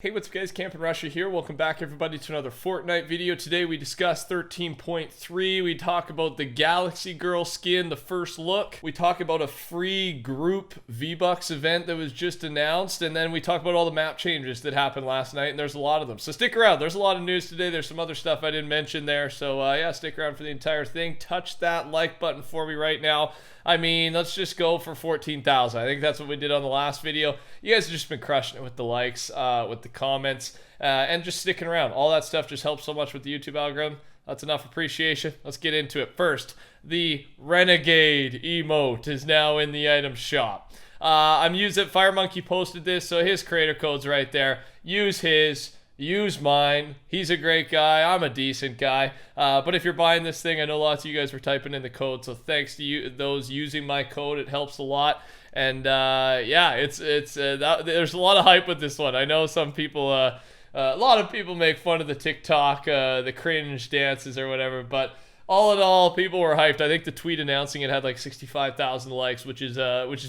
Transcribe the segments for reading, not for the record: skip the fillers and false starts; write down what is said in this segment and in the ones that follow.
Hey, what's up guys, TheCampingRusher here. Welcome back everybody to another Fortnite video. Today we discuss 13.3. We talk about the Galaxy Girl skin, the first look. We talk about a free group Vbucks event that was just announced. And then we talk about all the map changes that happened last night. And there's a lot of them. So stick around. There's a lot of news today. There's some other stuff I didn't mention there. So yeah, stick around for the entire thing. Touch that like button for me right now. I mean, let's just go for 14,000. I think that's what we did on the last video. You guys have just been crushing it with the likes, with the comments, and just sticking around. All that stuff just helps so much with the YouTube algorithm. That's enough appreciation. Let's get into it. First, the Renegade emote is now in the item shop. I'm using it. Fire Monkey posted this, so his creator code's right there. Use his. Use mine. He's a great guy. I'm a decent guy. But if you're buying this thing, I know lots of you guys were typing in the code, so thanks to you, those using my code. It helps a lot. And yeah, there's a lot of hype with this one. I know some people, a lot of people make fun of the TikTok, the cringe dances or whatever, but all in all, people were hyped. I think the tweet announcing it had like 65,000 likes, which is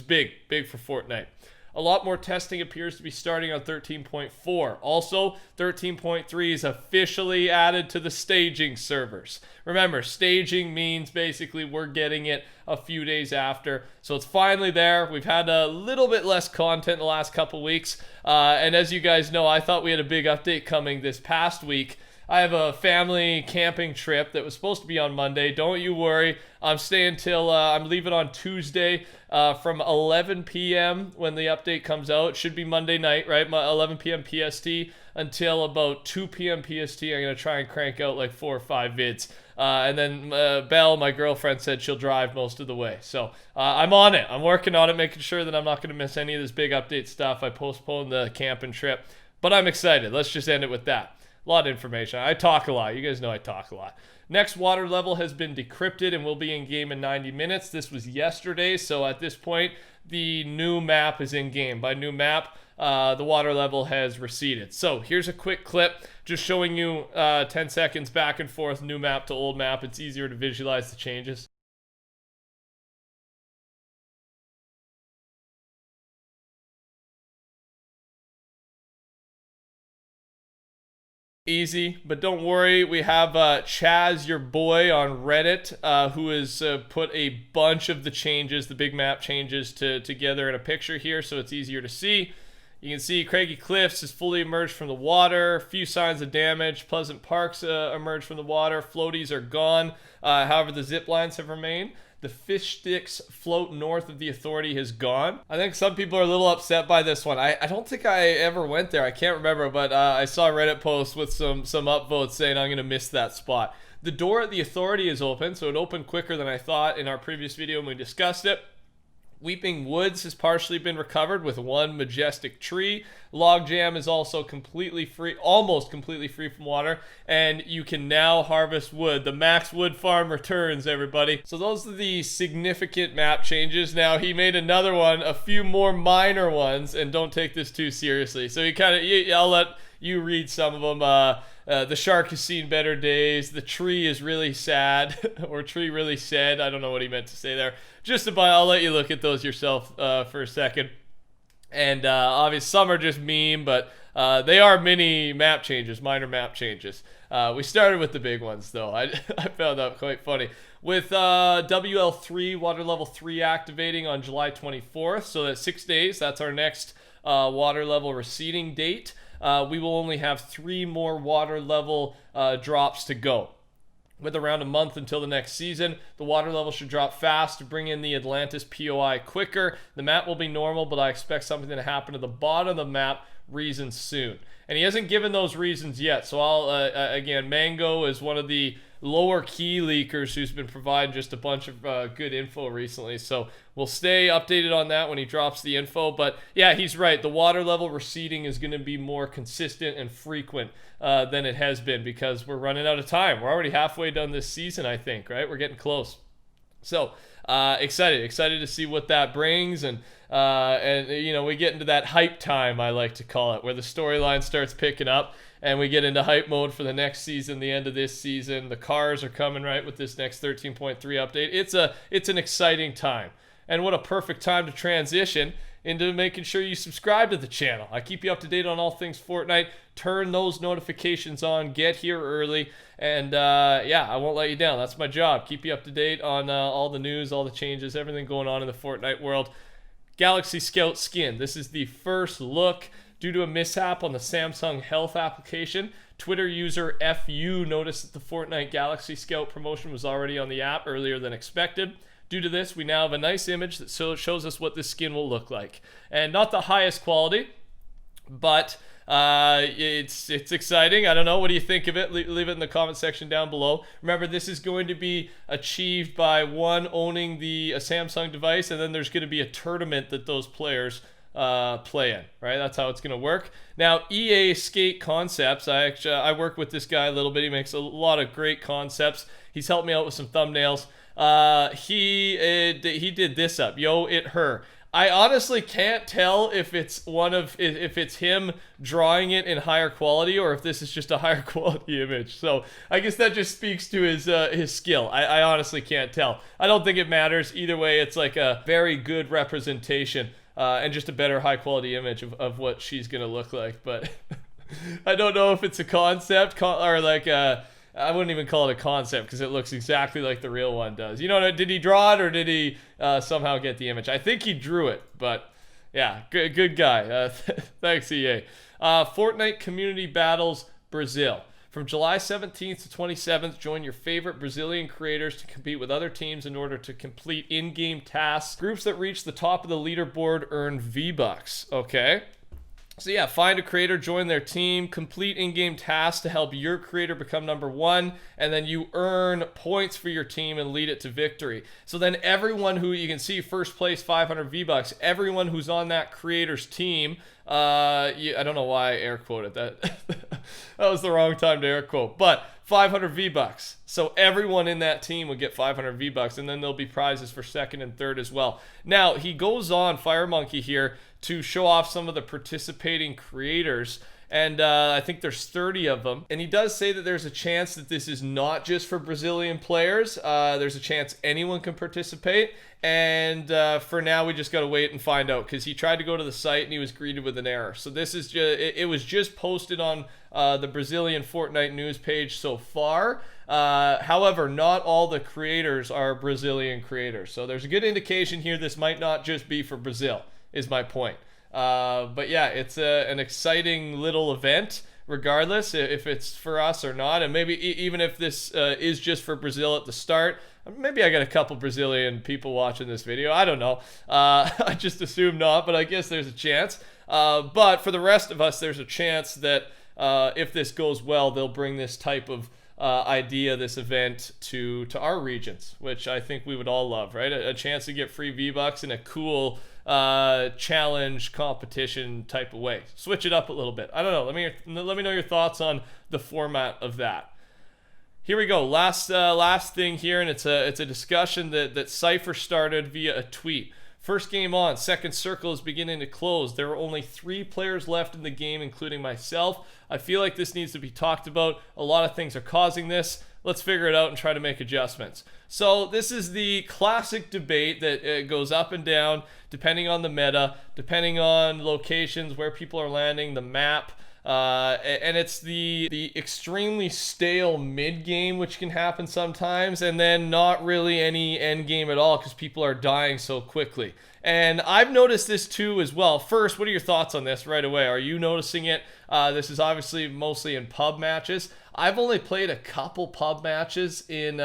big for Fortnite. A lot more testing appears to be starting on 13.4. Also, 13.3 is officially added to the staging servers. Remember, staging means basically we're getting it a few days after. So it's finally there. We've had a little bit less content in the last couple weeks. And as you guys know, I thought we had a big update coming this past week. I have a family camping trip that was supposed to be on Monday. Don't you worry. I'm staying till, I'm leaving on Tuesday from 11 p.m. when the update comes out. It should be Monday night, right? 11 p.m. PST until about 2 p.m. PST. I'm going to try and crank out like 4 or 5 vids. And then Belle, my girlfriend, said she'll drive most of the way. So I'm on it. I'm working on it, making sure that I'm not going to miss any of this big update stuff. I postponed the camping trip, but I'm excited. Let's just end it with that. A lot of information. I talk a lot. You guys know I talk a lot. Next water level has been decrypted and will be in game in 90 minutes. This was yesterday, so at this point, the new map is in game. By new map, the water level has receded. So here's a quick clip just showing you 10 seconds back and forth, new map to old map. It's easier to visualize the changes. Easy, but don't worry, we have Chaz, your boy on Reddit, who has put a bunch of the changes, the big map changes together in a picture here, so it's easier to see. You can see Craggy Cliffs is fully emerged from the water, few signs of damage, Pleasant Parks emerged from the water, floaties are gone, however the zip lines have remained. The fish sticks float north of the authority has gone. I think some people are a little upset by this one. I don't think I ever went there. I can't remember, but I saw a Reddit post with some upvotes saying I'm going to miss that spot. The door at the authority is open, so it opened quicker than I thought in our previous video when we discussed it. Weeping Woods has partially been recovered with one majestic tree. Logjam is also completely free, almost completely free from water, and you can now harvest wood. The Max Wood Farm returns, everybody. So those are the significant map changes. Now, he made another one, a few more minor ones, and don't take this too seriously. So I'll let you read some of them. The shark has seen better days. The tree is really sad, or tree really sad. I don't know what he meant to say there. Just about, I'll let you look at those yourself for a second. And obviously, some are just meme, but they are mini map changes, minor map changes. We started with the big ones, though. I found that quite funny. With WL3, water level 3 activating on July 24th, so that's 6 days. That's our next water level receding date. We will only have 3 more water level drops to go. With around a month until the next season, the water level should drop fast to bring in the Atlantis POI quicker. The map will be normal, but I expect something to happen to the bottom of the map reasons soon. And he hasn't given those reasons yet, so I'll, again, Mango is one of the lower key leakers who's been providing just a bunch of good info recently, so we'll stay updated on that when he drops the info. But yeah, he's right, the water level receding is going to be more consistent and frequent than it has been because we're running out of time. We're already halfway done this season, I think, right? We're getting close. So excited to see what that brings, and you know, we get into that hype time, I like to call it, where the storyline starts picking up and we get into hype mode for the next season, the end of this season. The cars are coming right with this next 13.3 update. It's an exciting time, and what a perfect time to transition into making sure you subscribe to the channel. I keep you up to date on all things Fortnite. Turn those notifications on, get here early, and yeah, I won't let you down. That's my job. Keep you up to date on all the news, all the changes, everything going on in the Fortnite world. Galaxy Scout skin. This is the first look. Due to a mishap on the Samsung Health application, Twitter user FU noticed that the Fortnite Galaxy Scout promotion was already on the app earlier than expected. Due to this, we now have a nice image that shows us what this skin will look like. And not the highest quality, but it's exciting. I don't know. What do you think of it? Leave it in the comment section down below. Remember, this is going to be achieved by one owning a Samsung device, and then there's going to be a tournament that those players play in, right? That's how it's going to work. Now, EA Skate Concepts, I work with this guy a little bit. He makes a lot of great concepts. He's helped me out with some thumbnails. He did this up. Yo, it her. I honestly can't tell if it's if it's him drawing it in higher quality or if this is just a higher quality image. So I guess that just speaks to his skill. I honestly can't tell. I don't think it matters. Either way, it's like a very good representation. And just a better high quality image of what she's gonna look like. But I don't know if it's a concept or like I wouldn't even call it a concept because it looks exactly like the real one does. You know, did he draw it or did he somehow get the image? I think he drew it, but yeah, good guy. Thanks, EA. Fortnite Community Battles Brazil. From July 17th to 27th, join your favorite Brazilian creators to compete with other teams in order to complete in-game tasks. Groups that reach the top of the leaderboard earn Vbucks. Okay. So yeah, find a creator, join their team, complete in-game tasks to help your creator become #1, and then you earn points for your team and lead it to victory. So then everyone who you can see first place 500 V-Bucks, everyone who's on that creator's team, I don't know why I air quoted that. That was the wrong time to air quote, but 500 V-Bucks. So everyone in that team would get 500 V-Bucks, and then there'll be prizes for second and third as well. Now, he goes on, Fire Monkey here, to show off some of the participating creators, and I think there's 30 of them. And he does say that there's a chance that this is not just for Brazilian players. There's a chance anyone can participate, and for now we just got to wait and find out, because he tried to go to the site and he was greeted with an error. So this is just, it was just posted on the Brazilian Fortnite news page so far. However, not all the creators are Brazilian creators, so there's a good indication here this might not just be for Brazil, is my point. But yeah, it's an exciting little event, regardless if it's for us or not. And maybe even if this is just for Brazil at the start, maybe I got a couple Brazilian people watching this video. I don't know. I just assume not, but I guess there's a chance. But for the rest of us, there's a chance that if this goes well, they'll bring this type of idea, this event to our regions, which I think we would all love, right? A chance to get free V-Bucks in a cool challenge competition type of way. Switch it up a little bit. I don't know. Let me know your thoughts on the format of that. Here we go. Last thing here, and it's a discussion that Cypher started via a tweet. First game on, second circle is beginning to close. There are only 3 players left in the game, including myself. I feel like this needs to be talked about. A lot of things are causing this. Let's figure it out and try to make adjustments. So this is the classic debate that goes up and down depending on the meta, depending on locations, where people are landing, the map. And it's the extremely stale mid game, which can happen sometimes, and then not really any end game at all because people are dying so quickly. And I've noticed this too as well. First, what are your thoughts on this right away? Are you noticing it? This is obviously mostly in pub matches. I've only played a couple pub matches in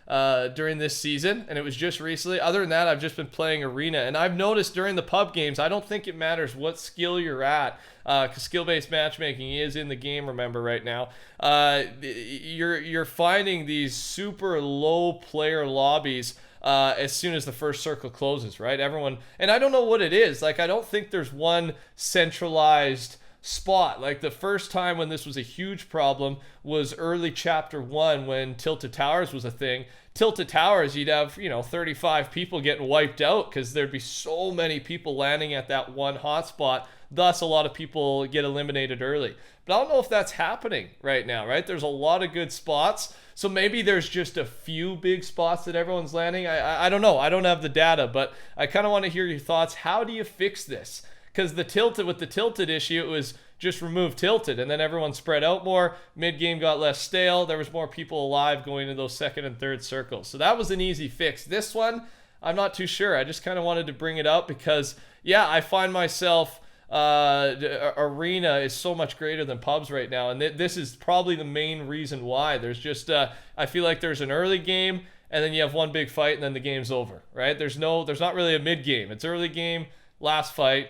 during this season, and it was just recently. Other than that, I've just been playing arena, and I've noticed during the pub games, I don't think it matters what skill you're at, because skill-based matchmaking is in the game, remember, right now. You're finding these super low player lobbies as soon as the first circle closes, right? Everyone, and I don't know what it is. Like, I don't think there's one centralized spot. Like the first time when this was a huge problem was early chapter 1 when Tilted Towers was a thing. Tilted Towers, you'd have, 35 people getting wiped out because there'd be so many people landing at that one hotspot. Thus, a lot of people get eliminated early. But I don't know if that's happening right now, right? There's a lot of good spots. So maybe there's just a few big spots that everyone's landing. I don't know. I don't have the data, but I kind of want to hear your thoughts. How do you fix this? Because with the tilted issue, it was just remove tilted, and then everyone spread out more. Mid-game got less stale. There was more people alive going to those second and third circles. So that was an easy fix. This one, I'm not too sure. I just kind of wanted to bring it up because, yeah, I find myself... arena is so much greater than pubs right now, and this is probably the main reason why. There's just I feel like there's an early game, and then you have one big fight, and then the game's over, right? There's not really a mid game. It's early game, last fight,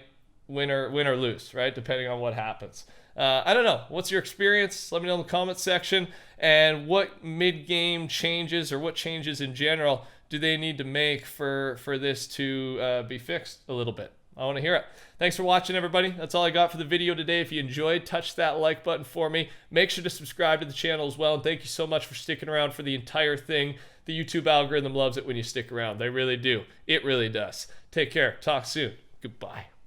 win or lose, right? Depending on what happens. I don't know. What's your experience? Let me know in the comments section. And what mid-game changes or what changes in general do they need to make for this to be fixed a little bit? I want to hear it. Thanks for watching, everybody. That's all I got for the video today. If you enjoyed, touch that like button for me. Make sure to subscribe to the channel as well. And thank you so much for sticking around for the entire thing. The YouTube algorithm loves it when you stick around. They really do. It really does. Take care. Talk soon. Goodbye.